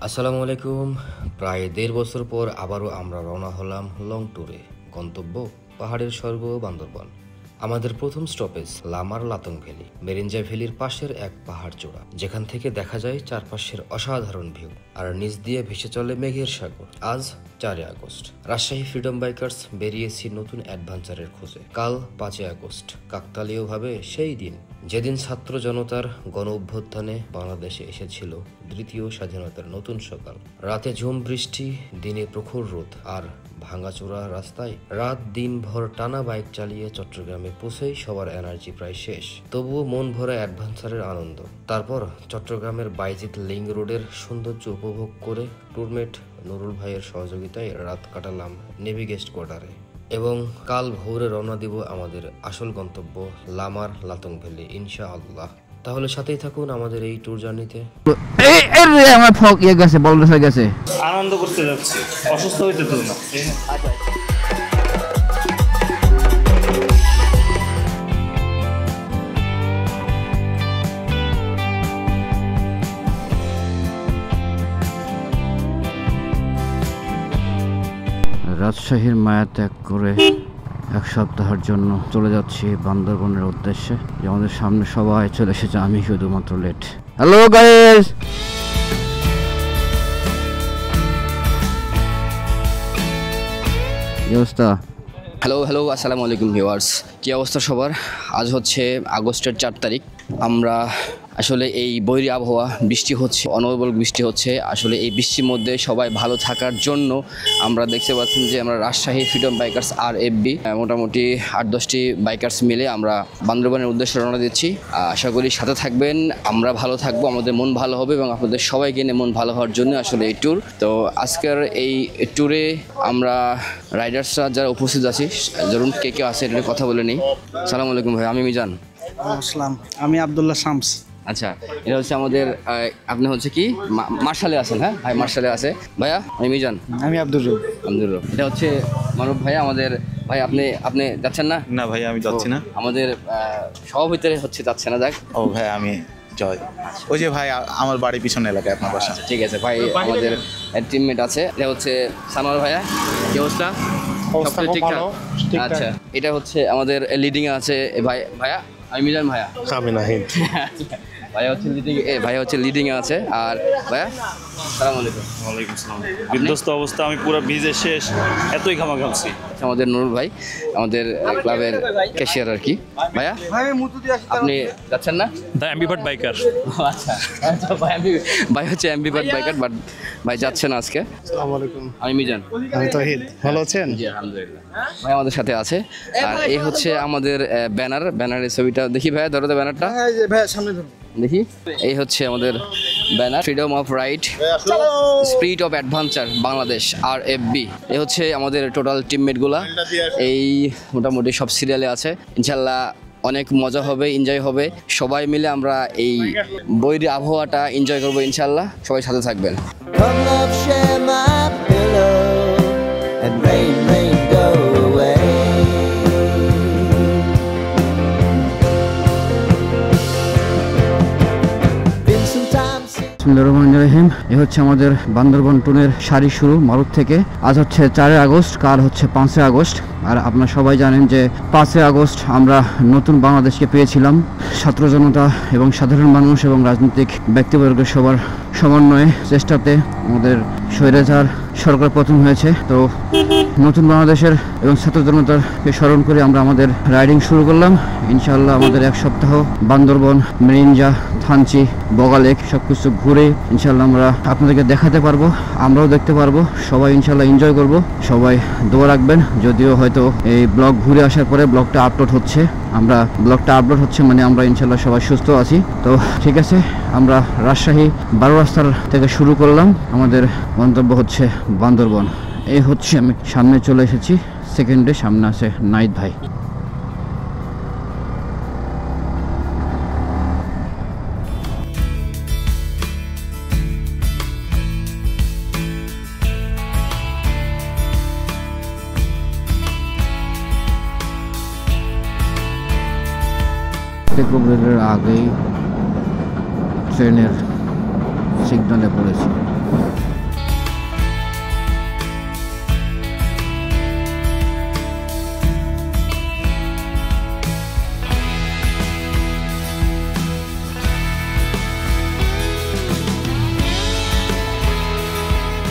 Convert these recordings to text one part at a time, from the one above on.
আসসালামু আলাইকুম। প্রায় ১.৫ বছর পর আবারও আমরা রওনা হলাম লং ট্যুরে। গন্তব্য পাহাড়ের স্বর্গ বান্দরবান। আমাদের প্রথম স্টপেজ লামার লাতং ভ্যালি। মেরিঞ্জা ভ্যালির পাশের এক পাহাড় চূড়া, যেখান থেকে দেখা যায় চারপাশের অসাধারণ ভিউ আর নিচ দিয়ে ভেসে চলে মেঘের সাগর। আজ ৪ আগস্ট। রাজশাহী ফ্রিডম বাইকার্স বেরিয়েছি নতুন অ্যাডভেঞ্চারের খোঁজে। কাল ৫ আগস্ট, কাকতালীয়ভাবে সেই দিন যেদিন ছাত্র জনতার গণ অভ্যুত্থানে বাংলাদেশে এসেছিল দ্বিতীয় স্বাধীনতার নতুন সকাল। রাতে ঝুম বৃষ্টি, দিনে প্রখর রোদ আর ভাঙাচোরা রাস্তায় রাত দিন ভর টানা বাইক চালিয়ে চট্টগ্রামে পৌঁছেই সবার এনার্জি প্রায় শেষ, তবুও মন ভরা অ্যাডভেঞ্চারের আনন্দ। তারপর চট্টগ্রামের বাইজিৎ লিং রোডের সৌন্দর্য উপভোগ করে ট্যুরমেট নুরুল ভাইয়ের সহযোগিতায় রাত কাটালাম নেভি গেস্ট কোয়ার্টারে এবং কাল ভোরে রওনা দিব আমাদের আসল গন্তব্য লামার লাতং ভ্যালি ইনশাআল্লাহ। তাহলে সাথেই থাকুন আমাদের এই ট্যুর জার্নিতে। আমার ফক ইয়ে গেছে, বলদ হয়ে গেছে। আনন্দ করতে যাচ্ছি, অসুস্থ হইতে তো না। রাজশাহীর মায়া ত্যাগ করে এক সপ্তাহের জন্য চলে যাচ্ছি বান্দরবনের উদ্দেশ্যে। আমাদের সামনে সবাই চলে এসেছে, আমি শুধুমাত্র লেট। হ্যালো গাইস, কি অবস্থা? হ্যালো আসসালামু আলাইকুম ভিউয়ার্স। কী অবস্থা সবার? আজ হচ্ছে আগস্টের ৪ তারিখ। আমরা আসলে এই বৈরী আবহাওয়া, বৃষ্টি হচ্ছে, অনবরত বৃষ্টি হচ্ছে। আসলে এই বৃষ্টির মধ্যে সবাই ভালো থাকার জন্য আমরা দেখতে পাচ্ছেন যে আমরা রাজশাহী ফ্রিডম বাইকার্স RFB মোটামুটি ৮-১০টি বাইকার্স মিলে আমরা বান্দরবানের উদ্দেশ্যে রওনা দিচ্ছি। আশা করি সাথে থাকবেন, আমরা ভালো থাকবো, আমাদের মন ভালো হবে এবং আপনাদের সবাইকে নিয়ে মন ভালো হওয়ার জন্য আসলে এই ট্যুর। তো আজকের এই ট্যুরে আমরা রাইডার্সরা যারা উপস্থিত আছি, ধরুন কে কে আছে এটা কথা বলে নিই। সালামু আলাইকুম ভাই, আমি মিজান। আসসালাম, আমি আব্দুল্লাহ শামস। আচ্ছা, এটা হচ্ছে আমাদের, আপনি হচ্ছে কি মার্শালে আছেন? হ্যাঁ ভাই, মার্শালে আছে। ভাইয়া আমি মিজান। আমি আব্দুর রব। এটা হচ্ছে মানব ভাইয়া আমাদের। ভাই আপনি যাচ্ছেন না? না ভাই, আমি যাচ্ছি না। আমাদের সভাপতি হচ্ছে যাচ্ছে না। যাক, ও ভাই, আমি জয়। ওই যে ভাই, আমার বাড়ি পিছনে এলাকায় আপনার বাসা। ঠিক আছে ভাই, আমাদের টিমমেট আছে। এটা হচ্ছে সানোয়ার ভাইয়া। কি অবস্থা? ঠিকঠাক? আচ্ছা, এটা হচ্ছে আমাদের লিডিং এ আছে ভাইয়া আমি মিজান ভাইয়া। আমি নাহিদ। ভাইয়া হচ্ছে লিডিং এ আছে। আর ভাইয়া আসসালামু আলাইকুম। ওয়ালাইকুম আসসালাম। বিধ্বস্ত অবস্থা, আমি পুরো ভিজে শেষ, এতই ঘামাঘামছি। আমাদের নুরুল ভাই, আমাদের ক্লাবের ক্যাশিয়ার আর কি। ভাইয়া আপনি যাচ্ছেন না? অ্যাম্বিভার্ট বাইকার। আচ্ছা আচ্ছা ভাই হচ্ছে অ্যাম্বিভার্ট বাইকার, বাট ভাই যাচ্ছেন আজকে। আসসালামু আলাইকুম, আমি মিজান। আমি তহিদ। ভালো আছেন? জি আলহামদুলিল্লাহ। ভাই আমাদের সাথে আছে। আর এই হচ্ছে আমাদের ব্যানারের ছবিটা দেখি ভাইয়া, ধরো তো ব্যানারটা। হ্যাঁ, এই যে ভাই সামনে ধরুন। দেখি, এই হচ্ছে আমাদের banner, freedom of ride, spirit of adventure Bangladesh RFB। এই হচ্ছে আমাদের টোটাল টিমমেটগুলা। এই মোটামুটি সব সিরিয়ালে আছে। ইনশাল্লাহ অনেক মজা হবে, এনজয় হবে। সবাই মিলে আমরা এই বৈরী আবহাওয়াটা এনজয় করবো ইনশাল্লাহ। সবাই সাথে থাকবেন। Come love, share my pillow, and rain, rain, go away. Been some time since বিসমিল্লাহির রহমানির রহিম। এ হচ্ছে আমাদের বান্দরবান ট্যুরের সারি শুরু মারুত থেকে। আজ হচ্ছে ৪ আগস্ট, কাল হচ্ছে ৫ আগস্ট। আর আপনারা সবাই জানেন যে ৫ আগস্ট আমরা নতুন বাংলাদেশকে পেয়েছিলাম। ছাত্র জনতা এবং সাধারণ মানুষ এবং রাজনৈতিক ব্যক্তিবর্গের সবার সমন্বয়ে চেষ্টাতে আমাদের স্বৈরাচার সরকার পতন হয়েছে। তো নতুন বাংলাদেশের এবং ছাত্র জনতাকে স্মরণ করে আমরা আমাদের রাইডিং শুরু করলাম। ইনশাআল্লাহ আমাদের এক সপ্তাহ বান্দরবন, মেরিঞ্জা, থানচি, বগালেক সব কিছু ঘুরে ইনশাআল্লাহ আমরা আপনাদেরকে দেখাতে পারবো, আমরাও দেখতে পারবো। সবাই ইনশাআল্লাহ এনজয় করব। সবাই দোয়া রাখবেন। যদিও হয়তো এই ব্লগ ঘুরে আসার পরে ব্লগটা আপলোড হচ্ছে, মানে আমরা ইনশাআল্লাহ সবাই সুস্থ আছি। তো ঠিক আছে, আমরা রাজশাহী 12 রাস্তার থেকে শুরু করলাম। আমাদের গন্তব্য হচ্ছে বান্দরবন। এই হচ্ছে আমি সামনে চলে এসেছি, সেকেন্ডে সামনে আছে নাইদ ভাই। আগেই ট্রেনের সিগন্যালে পড়েছি।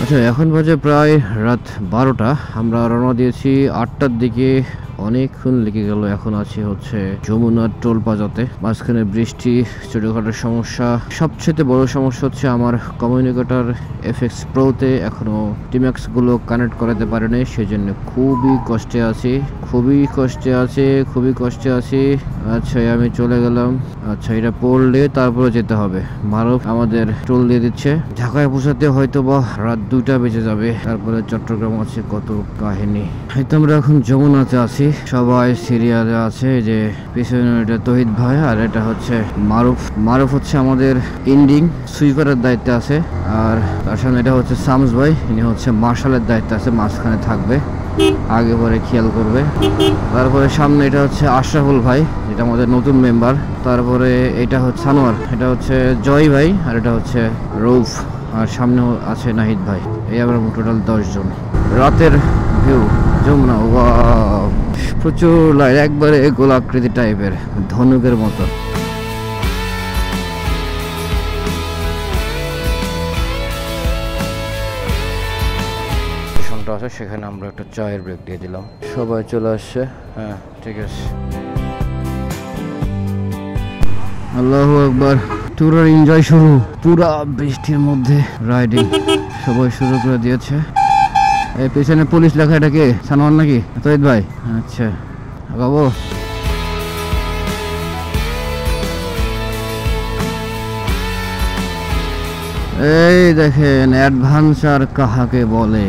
আচ্ছা, এখন বাজে প্রায় রাত 12টা। আমরা রওনা দিয়েছি 8টার দিকে। অনেকক্ষণ লেগে গেল। এখন আছি হচ্ছে যমুনার টোল প্লাজাতে। মাঝখানে বৃষ্টি, ছোটখাটো সমস্যা। সবচেয়ে বড় সমস্যা হচ্ছে আমার কমিউনিকেটর এফএক্স প্রোতে এখনো টিম্যাক্স গুলো কানেক্ট করাতে পারেনি, সেজন্য খুবই কষ্টে আছি। আচ্ছা, আমি চলে গেলাম। আচ্ছা, এটা পড়লে তারপরে যেতে হবে। মারুফ আমাদের টোল দিয়ে দিচ্ছে। ঢাকায় পৌঁছাতে হয়তো বা রাত 2টা বেজে যাবে। তারপরে চট্টগ্রাম আছে, কত কাহিনী। হয়তো আমরা এখন যমুনাতে আছি, সবাই সিরিয়ালে আছে। যে পিছনে এটা তহিদ ভাই, আর এটা হচ্ছে মারুফ হচ্ছে আমাদের এন্ডিং সুইপারের দায়িত্বে আছে। আর তার সামনে এটা হচ্ছে শামস ভাই, ইনি হচ্ছে মার্শালের দায়িত্বে আছে, মাঝখানে থাকবে, আগে পরে খেয়াল করবে। তারপরে সামনে এটা হচ্ছে আশরাফুল ভাই, এটা আমাদের নতুন মেম্বার। তারপরে এটা হচ্ছে সানোয়ার, এটা হচ্ছে জয় ভাই, আর এটা হচ্ছে রৌফ, আর সামনে আছে নাহিদ ভাই। এই আমরা টোটাল 10 জন। রাতের ভিউ যমুনা, ওয়াও, প্রচুর লাইট, একবারে গোলাকৃতি টাইপের, ধনুকের মতো। আছে, সেখানে আমরা একটা চায়ের ব্রেক দিয়ে দিলাম। সবাই চলে আসছে। হ্যাঁ, ঠিক আছে। আল্লাহু আকবার। ট্যুরের এনজয় শুরু, পুরা বৃষ্টির মধ্যে রাইডিং সবাই শুরু করে দিয়েছে। এই পেছনে পুলিশ লেখা, এটা কে? সানোয়ার নাকি তহিদ ভাই? আচ্ছা, বাবু এই দেখেন অ্যাডভেঞ্চার কাহাকে বলে।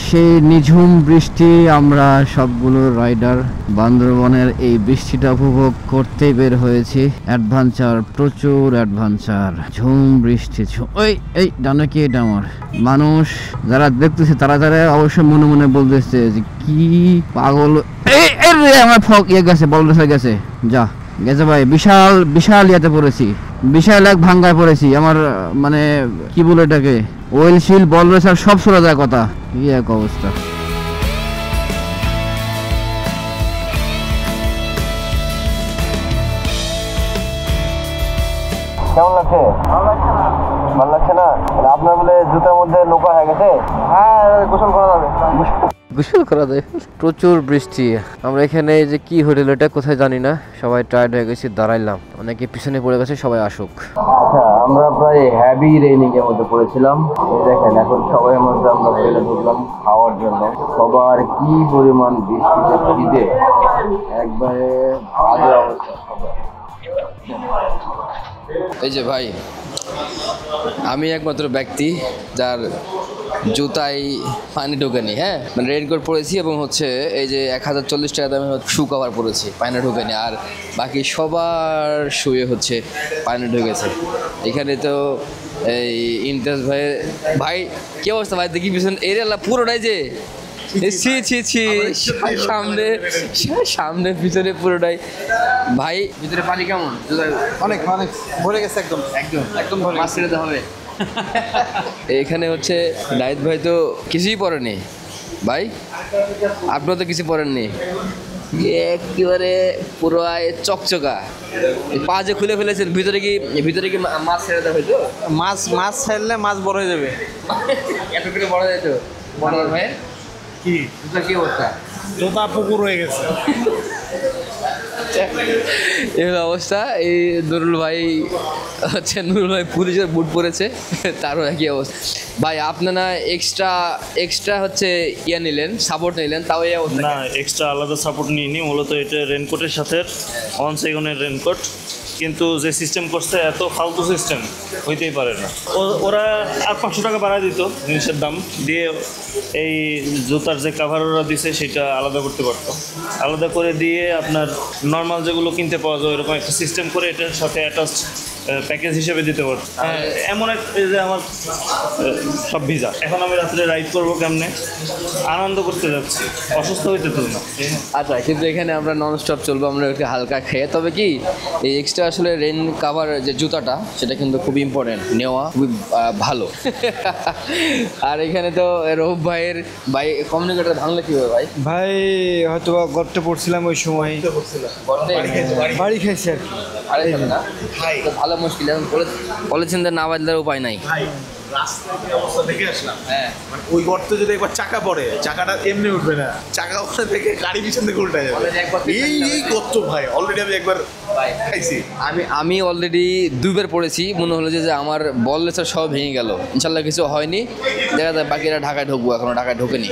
সেই নিঝুম বৃষ্টি, আমরা সবগুলো রাইডার বান্দরবনের এই বৃষ্টিটা উপভোগ করতে বের হয়েছি। অ্যাডভেঞ্চার, প্রচুর অ্যাডভেঞ্চার, ঝুম বৃষ্টি। এই ডানে কি? এটা আমার মানুষ যারা দেখতেছে তারা অবশ্যই মনে মনে বলতেছে যে কি পাগল। আমার ফক ইয়ে গেছে, বলতে গেছে, যা গেছে ভাই। বিশাল ইয়াতে পড়েছি, বিশাল এক ভাঙ্গায় পড়েছি। আমার মানে কি বলে এটাকে, ওয়েল শিল, বল রেসার সব সরে যায় কথা। কি এক অবস্থা। কেমন লাগছে? ভালো লাগছে না? আপনার বলে জুতার মধ্যে নৌকা হয়ে গেছে? হ্যাঁ, গোসল করা যাবে। গোসল করা যায়। প্রচুর বৃষ্টি। আমরা এখানে যে কি হোটেল, এটা কোথায় জানি না, সবাই টায়ার্ড হয়ে গেছি, দাঁড়াইলাম। অনেকে পিছনে পড়ে গেছে, সবাই আসুক। আচ্ছা, আমরা প্রায় হ্যাভি রেইনিং এর মধ্যে পড়েছিলাম। দেখেন এখন সবাই মধ্যে আমরা হোটেলে ঢুকলাম খাওয়ার জন্য। সবার কি পরিমাণ বৃষ্টিতে ভিজে একবারে বাজে অবস্থা। এই যে ভাই, আমি একমাত্র ব্যক্তি যার জুতায় পানি ঢোকেনি। হ্যাঁ, মানে রেইনকোট পরেছি এবং হচ্ছে এই যে 1040 টাকা দামে শু কভার পরেছি, পানি ঢোকেনি। আর বাকি সবার শুয়ে হচ্ছে পানি ঢুকেছে। এখানে তো এই ইমতিয়াজ ভাই কি অবস্থা ভাই? দেখি পিছন এরিয়া পুরোটাই যে সামনে পিছনে পুরোটাই। ভাই ভিতরে পানি কেমন? অনেক ভরে গেছে, একদম মাছ ছেড়ে হবে। এখানে হচ্ছে নাহিদ ভাই তো কিছুই পরেনি। ভাই আপনারা তো কিছু পরেননি, একেবারে পুরো চকচকা। পা যে খুলে ফেলেছেন, ভিতরে কি মাছ ছেড়ে দেওয়া হয়তো? মাছ ছাড়লে মাছ বড় হয়ে যাবে। এত করে বড় যেত বড় ভাই। কি অবস্থা? জোতা পুকুর হয়ে গেছে। এই অবস্থা। এই নুরুল ভাই পুলিশের বুট পরেছে, তারও একই অবস্থা। ভাই আপনারা এক্সট্রা হচ্ছে নিলেন, সাপোর্ট নিলেন, তাও এই অবস্থা না, এক্সট্রা আলাদা সাপোর্ট নিইনি। মূলত এটা রেনকোটের সাথে অন সেগুনের রেনকোট, কিন্তু যে সিস্টেম করছে এত ফালতু সিস্টেম হইতেই পারে না। ওরা আর 500 টাকা বাড়ায় দিত জিনিসের দাম দিয়ে, এই জুতার যে কাভার ওরা দিছে সেটা আলাদা করতে পারতো। আলাদা করে দিয়ে আপনার নর্মাল যেগুলো কিনতে পাওয়া যায় ওইরকম একটা সিস্টেম করে এটার সাথে অ্যাটাচ প্যাকেজ হিসেবে দিতে পারতো। এমন এক যে আমার সব ভিজা। এখন আমি রাত্রে রাইড করবো কেমনে? আনন্দ করতে যাচ্ছি, অসুস্থ হইতে তো না। আচ্ছা, কিন্তু এখানে আমরা নন স্টপ চলবো, আমরা একটু হালকা খেয়ে। তবে কি এই এক্সট্রা আসলে রেন কাভার যে জুতাটা, সেটা কিন্তু খুব ইম্পর্টেন্ট, নেওয়া খুবই ভালো। আর এখানে তো রৌফ ভাইয়ের কমিউনিকেটর ভাঙলে কি হবে ভাই? ভাই হয়তো গর্তে পড়ছিলাম ওই সময়, বাড়ি খাইছে আর কি। সাড়ে সাথে না তো ভালো মুশকিল এখন বলেছেন যে না বাজলে উপায় নাই ভাই রাস্তায় যে অবস্থা দেখে আসলাম হ্যাঁ মানে ওই গর্তে যদি একবার চাকা পড়ে চাকাটা এমনি উঠবে না, চাকা ওখানে থেকে গাড়ি পিছন থেকে উল্টা যাবে। এই গর্ত ভাই অলরেডি আমি একবার খাইছি। আমি অলরেডি দুইবার পড়েছি, মনে হলো যে আমার বল লেসার সব ভেঙে গেল। ইনশাল্লাহ কিছু হয়নি, দেখা যায় বাকিরা ঢাকায় ঢুকবো, এখনো ঢাকায় ঢোকেনি।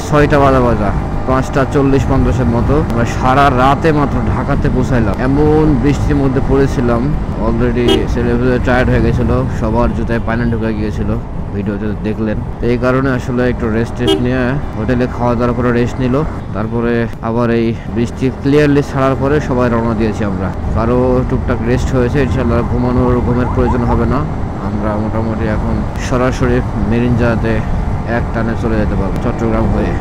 6টা বাজা 5টা 40-50 মতো আমরা সারা রাতে মাত্র ঢাকাতে পৌঁছাইলাম। এমন বৃষ্টির মধ্যে পড়েছিলাম, অলরেডি ছেলেপেলে টায়ার্ড হয়ে গেছিলো, সবার জুতায় পানি ঢুকে গিয়েছিল, ভিডিওতে দেখলেন। এই কারণে আসলে একটু রেস্ট নিয়ে হোটেলে খাওয়া দাওয়ার করে রেস্ট নিল। তারপরে আবার এই বৃষ্টি ক্লিয়ারলি ছাড়ার পরে সবাই রওনা দিয়েছি আমরা। কারো টুকটাক রেস্ট হয়েছে, ইনশাল্লাহ ঘুমের প্রয়োজন হবে না। আমরা মোটামুটি এখন সরাসরি মেরিঞ্জাতে এক টানে চলে যেতে পারবো চট্টগ্রাম হয়ে।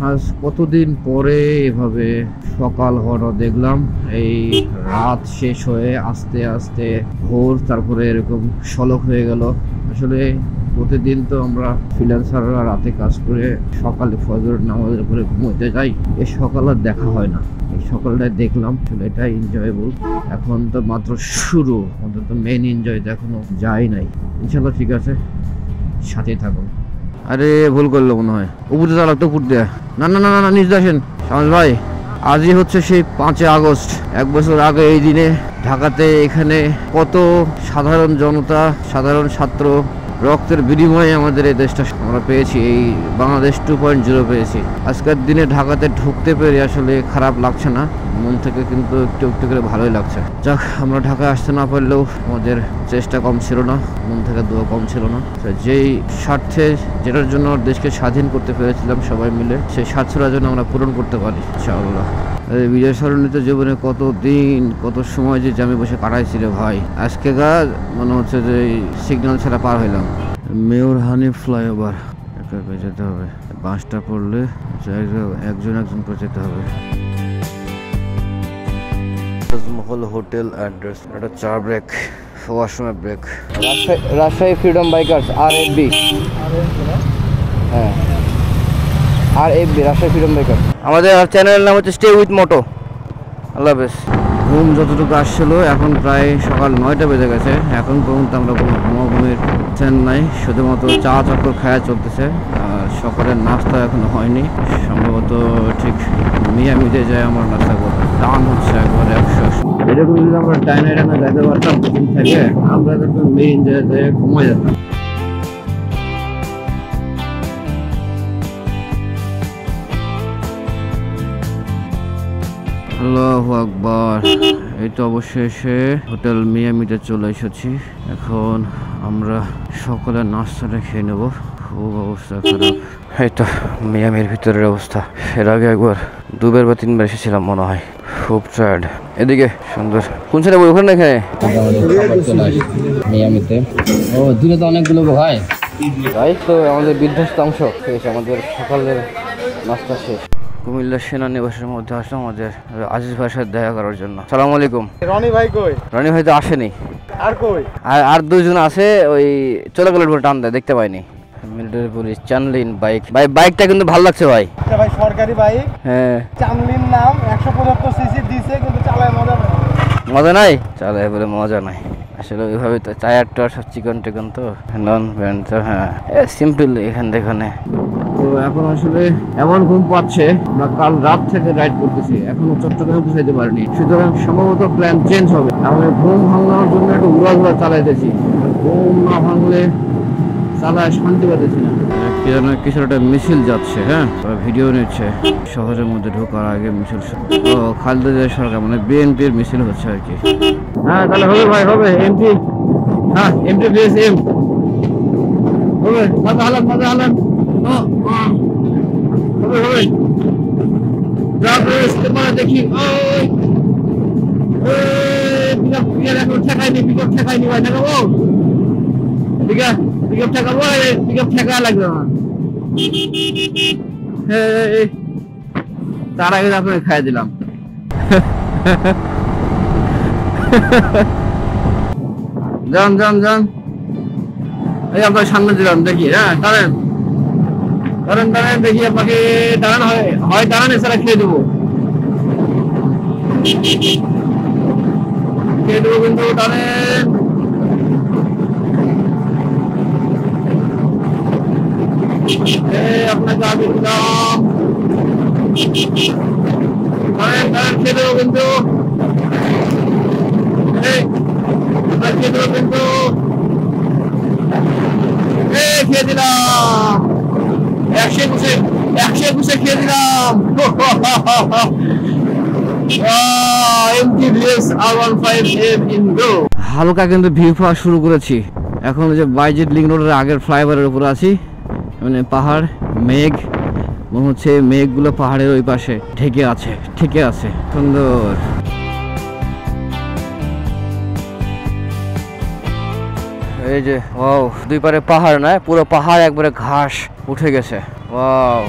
আজ কতদিন পরে এভাবে সকাল হওয়াটা দেখলাম। এই রাত শেষ হয়ে আস্তে আস্তে ভোর, তারপরে এরকম শলক হয়ে গেল। আসলে প্রতিদিন তো আমরা ফ্রিল্যান্সাররা রাতে কাজ করে সকালে ফজর নামাজের উপরে ঘুমোতে যাই, এই সকাল আর দেখা হয় না। এই সকালটাই দেখলাম, আসলে এটা এনজয়েবল। এখন তো মাত্র শুরু, অন্তত মেইন এনজয় তো এখনো যাই নাই। ইনশাল্লাহ ঠিক আছে, সাথেই থাকুন। আরে ভুল করলো মনে হয়, উপরে চালাক তো উপর দেয়া। না না না না নিজ আসেন সমাজ ভাই। আজই হচ্ছে সেই 5 আগস্ট। 1 বছর আগে এই দিনে ঢাকাতে এখানে কত সাধারণ জনতা, সাধারণ ছাত্র রক্তের বিনিময়ে আমাদের এই দেশটা আমরা পেয়েছি, এই বাংলাদেশ 2.0 পেয়েছি। আজকের দিনে ঢাকাতে ঢুকতে পেরে আসলে খারাপ লাগছে না, মন থেকে কিন্তু একটু একটু করে ভালোই লাগছে। যাক, আমরা ঢাকায় আসতে না পারলেও আমাদের চেষ্টা কম ছিল না, মন থেকে দোয়া কম ছিল না। যেই স্বার্থে, যেটার জন্য দেশকে স্বাধীন করতে পেরেছিলাম সবাই মিলে, সেই স্বার্থটা যেন আমরা পূরণ করতে পারি ইনশাআল্লাহ। এই বিজয় সরণিতে জীবনে কত দিন কত সময় যে আমি বসে কাটাইছি রে ভাই। আজকে মনে হচ্ছে যে সিগন্যাল ছাড়া পার হইলাম। মেয়র হানি ফ্লাইওভার একা যেতে হবে, 5টা পড়লে একজন করে যেতে হবে। তাজমহল হোটেল অ্যাড্রেস, এটা 4 ব্রেক, ওয়াশরুমে break. Rajshahi freedom bikers RFB, হ্যাঁ RFB রাজশাহী ফ্রিডম বাইকার্স। আমাদের চ্যানেলের নাম হচ্ছে স্টে উইথ মোটো। আল্লাহ হাফেজ। ঘুম যতটুকু আসছিল, এখন প্রায় সকাল 9টা বেজে গেছে, এখন পর্যন্ত আমরা কোনো ঘুমের চ্যান নাই, শুধুমাত্র চা চক্কর খায়া চলতেছে। আর সকালের নাস্তা এখনো হয়নি, সম্ভবত ঠিক মিয়ামিতে যায় আমার নাস্তা করবো। টান হচ্ছে একবার 100। এরকম যদি আমরা টাইনে যাইতে পারতাম প্রথম থেকে, আমরা একদম মেইন জায়গায় ঘুমাই যেতাম। আল্লাহু আকবার। এই তো অবশেষে হোটেল মিয়ামিতে চলে এসেছি। এখন আমরা সকালে নাস্তাটা খেয়ে নেব। খুব অবস্থা খারাপ। এই তো মিয়ামির ভিতরের অবস্থা। এর আগে একবার 2বার বা 3বার এসেছিলাম মনে হয়, খুব টায়ার্ড। এদিকে সুন্দর কোন সাইডে বই ওখানে এখানে মিয়ামিতে। ও দূরে তো অনেকগুলো ভাই ভাই। তো আমাদের বিধ্বস্ত অংশ শেষ, আমাদের সকালের নাস্তা শেষ। কুমিল্লা সেনানিবাসের মধ্যে আসলাম আমাদের আজিজ ভাইয়ের সাথে দেখা করার জন্য। সালাম আলাইকুম। রনি ভাই কই? রনি ভাই তো আসেনি। আর কই? আর 2জন আছে, ওই চলে গেল টান দেয়, দেখতে পাইনি। মিলিটারি পুলিশ চানলিন বাইক। ভাই বাইকটা কিন্তু ভালো লাগছে ভাই। এটা ভাই সরকারি বাইক। হ্যাঁ চানলিন নাম, 175 সিসি দিছে, কিন্তু চালায় মজা নাই। মজা নাই? চালায় বলে মজা নাই আসলে। ওইভাবে তো টায়ারটা সব চিকন টিকন তো, নন ব্র্যান্ড তো। হ্যাঁ সিম্পল এখান থেকে। তো এখন আসলে এমন ঘুম পাচ্ছে, আমরা কাল রাত থেকে রাইড করতেছি, এখনো চট্টগ্রামে পৌঁছাইতে পারিনি। সুতরাং সম্ভবত প্ল্যান চেঞ্জ হবে। আমরা ঘুম ভাঙানোর জন্য একটু উড়াধুরা চালাইতেছি, ঘুম না ভাঙলে চালায় শান্তি পাইতেছি না। কি যেন কিছু একটা মিছিল যাচ্ছে, হ্যাঁ ভিডিও নিচ্ছে শহরের মধ্যে ঢোকার আগে মিছিল। ও খালেদা সরকার মানে বিএনপির মিছিল হচ্ছে আর কি। হ্যাঁ তাহলে হবে ভাই, হবে এমপি। হ্যাঁ এমপি বিএসএম হবে। মজা হালান হবে। দেখি ঠেকাইনি ভাই, ঠেকাবো পিকআপ ঠেকাবো, পিকআপ ঠেকা লাগবে আমার। তার আগে আপনাকে খাই দিলাম। যান এই আপনার সামনে দিলাম, দেখি। হ্যাঁ দাঁড়ান দেখি, আপনাকে দাঁড়ান হয় দাঁড়ান, এছাড়া খেয়ে দেবো। দেবো কিন্তু টানেন। আপনাকে আগে দিলাম, খেয়ে দেবো কিন্তু, খেয়ে দেবো কিন্তু, খেয়ে দিলাম, 121 খেয়ে দিলাম। হালকা কিন্তু ভিউ পাওয়া শুরু করেছি। এখন যে বাইজেট লিংক রোডের আগের ফ্লাইওভারের উপর আছি, মানে পাহাড়, মেঘ, মনে হচ্ছে মেঘগুলো পাহাড়ের ওই পাশে ঢেকে আছে, ঠিকই আছে, সুন্দর। এই যে ওয়াও, দুই পারে পাহাড় নয়, পুরো পাহাড় একবারে ঘাস উঠে গেছে। ওয়াও,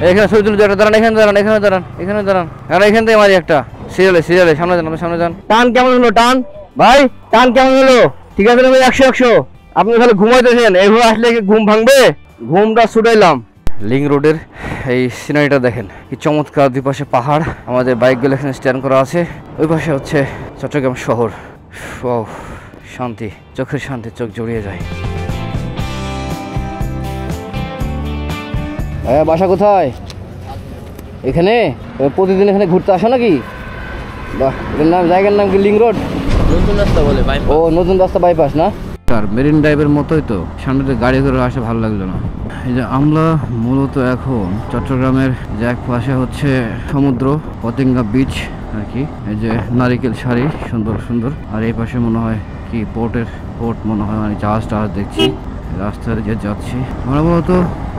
এখানে ছবি তুলে দাঁড়ান, এখানে দাঁড়ান, এখানে দাঁড়ান, এখানে দাঁড়ান, আর এখান থেকে মারি একটা সিরিয়ালে সামনে যান, সামনে যান। টান কেমন হলো? টান ভাই, টান কেমন হলো? ঠিক আছে ভাই, 100। আপনি তাহলে ঘুমাইতেছেন, এইভাবে আসলে কি ঘুম ভাঙবে? ঘুমটা ছুটাইলাম। লিং রোডের এই সিনারিটা দেখেন, কি চমৎকার। দুই পাশে পাহাড়, আমাদের বাইকগুলো এখানে স্ট্যান্ড করা আছে। ওই পাশে হচ্ছে চট্টগ্রাম শহর। শান্তি, চোখের শান্তি, চোখ জড়িয়ে যায়। হ্যাঁ, বাসা কোথায়? এখানে? প্রতিদিন এখানে ঘুরতে আসো নাকি? বাহ, এর নাম, জায়গার নাম কি? Link road. নতুন রাস্তা বলে, ও নতুন রাস্তা, বাইপাস না? মেরিন ড্রাইভের মতোই তো, সামনে গাড়ি করে আসে, ভালো লাগলো না। এই যে আমরা মূলত এখন চট্টগ্রামের যে এক পাশে হচ্ছে সমুদ্র, পতেঙ্গা বিচ আর কি। এই যে নারিকেল শাড়ি, সুন্দর সুন্দর। আর এই পাশে মনে হয় কি পোর্ট মনে হয়, মানে জাহাজ টাহাজ দেখছি। রাস্তায় যে যাচ্ছি, আমরা মূলত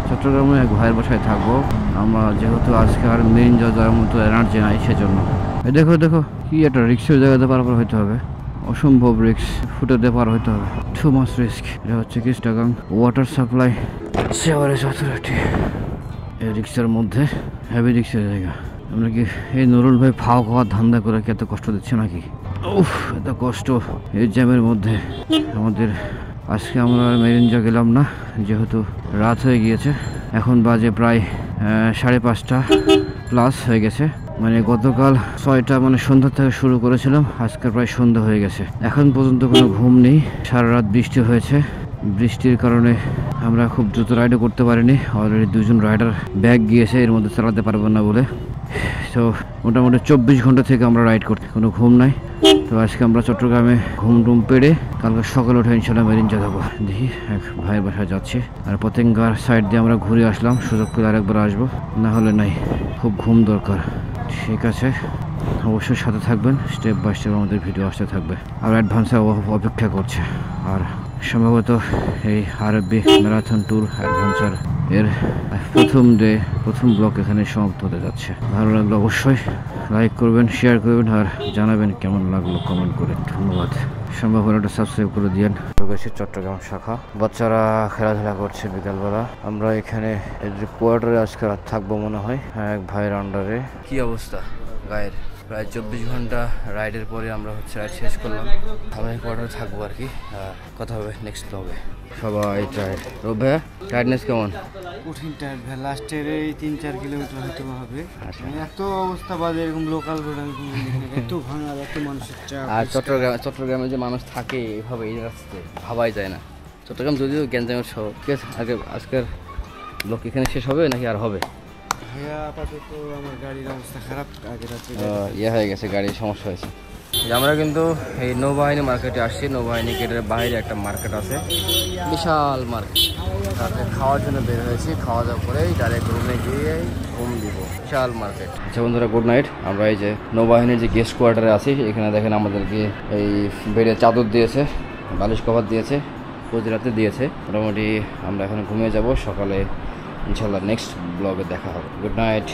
চট্টগ্রামে এক ভাইয়ের বাসায় থাকবো আমরা, যেহেতু আজকে আর মেরিন যাওয়ার মতো এনার্জি নাই সেজন্য। এই দেখো কি একটা রিক্সার জায়গাতে পারাপার হইতে হবে, অসম্ভব রিস্ক, ফুটে দিয়ে পার হইতে হবে, টু মাচ রিস্ক। এটা হচ্ছে Chittagong water supply sewerage authority. এই রিক্সার মধ্যে হেভি রিক্সার জায়গা। আমরা কি এই নুরুল ভাই ফাও খাওয়ার ধান্দা করে কি এত কষ্ট দিচ্ছে নাকি? উফ, এত কষ্ট এই জ্যামের মধ্যে আমাদের। আজকে আমরা মেরিনজা গেলাম না, যেহেতু রাত হয়ে গিয়েছে। এখন বাজে প্রায় 5:30 প্লাস হয়ে গেছে। মানে গতকাল 6টা, মানে সন্ধ্যা থেকে শুরু করেছিলাম, আজকে প্রায় সন্ধ্যা হয়ে গেছে। এখন পর্যন্ত কোনো ঘুম নেই। সারা রাত বৃষ্টি হয়েছে, বৃষ্টির কারণে আমরা খুব দ্রুত রাইডও করতে পারিনি। অলরেডি 2জন রাইডার ব্যাগ গিয়েছে, এর মধ্যে চালাতে পারবো না বলে। তো মোটামুটি 24 ঘন্টা থেকে আমরা রাইড করতে, কোনো ঘুম নাই। তো আজকে আমরা চট্টগ্রামে ঘুম পেড়ে কালকে সকালে উঠে ইনশাল্লাহ মেরিনজা যাবো। দেখি, এক ভাইয়ের বাসায় যাচ্ছি। আর পতেঙ্গার সাইড দিয়ে আমরা ঘুরে আসলাম, সুযোগ পেলে আরেকবার আসবো, না হলে নাই। খুব ঘুম দরকার। ঠিক আছে, অবশ্যই সাথে থাকবেন, স্টেপ বাই স্টেপ আমাদের ভিডিও আসতে থাকবে। আর অ্যাডভান্সে অপেক্ষা করছে। আর সম্ভবত এই আরবি ম্যারাথন ট্যুর অ্যাডভেঞ্চার এর প্রথম ব্লগ এখানে সমাপ্ত হতে যাচ্ছে। ভালো লাগলো অবশ্যই লাইক করবেন, শেয়ার করবেন, আর জানাবেন কেমন লাগলো কমেন্ট করে। ধন্যবাদ। সম্ভব হলে একটা সাবস্ক্রাইব করে দিয়েন। গেছি চট্টগ্রাম শাখা, বাচ্চারা খেলাধুলা করছে বিকালবেলা। আমরা এখানে কোয়ার্টারে আজকে রাত থাকবো মনে হয়, এক ভাইয়ের আন্ডারে। কি অবস্থা গায়ের? প্রায় 24 ঘন্টা রাইডের পরে আমরা হচ্ছে রাইড শেষ করলাম। আমরা কোয়ার্টারে থাকবো আর কি। কথা হবে নেক্সট ব্লগে। সবাই টায়ার্ড। রোব ভাইয়া, টায়ার্ডনেস কেমন? কঠিন টায়ার্ড ভাই, লাস্টের এই 3-4 কিলোমিটার হয়তো হবে। এত অবস্থা বাজে, এরকম লোকাল রোড এত ভাঙা, এত মানুষের চাপ। আর চট্টগ্রামে যে মানুষ থাকে এইভাবে এই রাস্তায়, ভাবাই যায় না। চট্টগ্রাম যদিও গ্যাঞ্জামের শহর। ঠিক আছে, আজকের ব্লগ এখানে শেষ হবে নাকি আর হবে? ভাইয়া আপাতত আমার গাড়ির অবস্থা খারাপ, আগে রাত্রে হয়ে গেছে, গাড়ির সমস্যা হয়েছে। আমরা কিন্তু এই নৌবাহিনী মার্কেটে আসছি। নৌবাহিনী গেটের বাইরে একটা মার্কেট আছে, বিশাল মার্কেট। রাতে খাওয়ার জন্য বের হয়েছি, খাওয়া দাওয়া করেই ডাইরেক্ট রুমে গিয়ে ঘুম দিব। বিশাল মার্কেট। আচ্ছা বন্ধুরা, গুড নাইট। আমরা এই যে নৌবাহিনীর যে গেস্ট কোয়ার্টারে আছি, এখানে দেখেন আমাদেরকে এই বেডে চাদর দিয়েছে, বালিশ কভার দিয়েছে, প্রতি রাতে দিয়েছে। মোটামুটি আমরা এখন ঘুমিয়ে যাব, সকালে ইনশাল্লাহ নেক্সট ব্লগে দেখা হবে। Good night.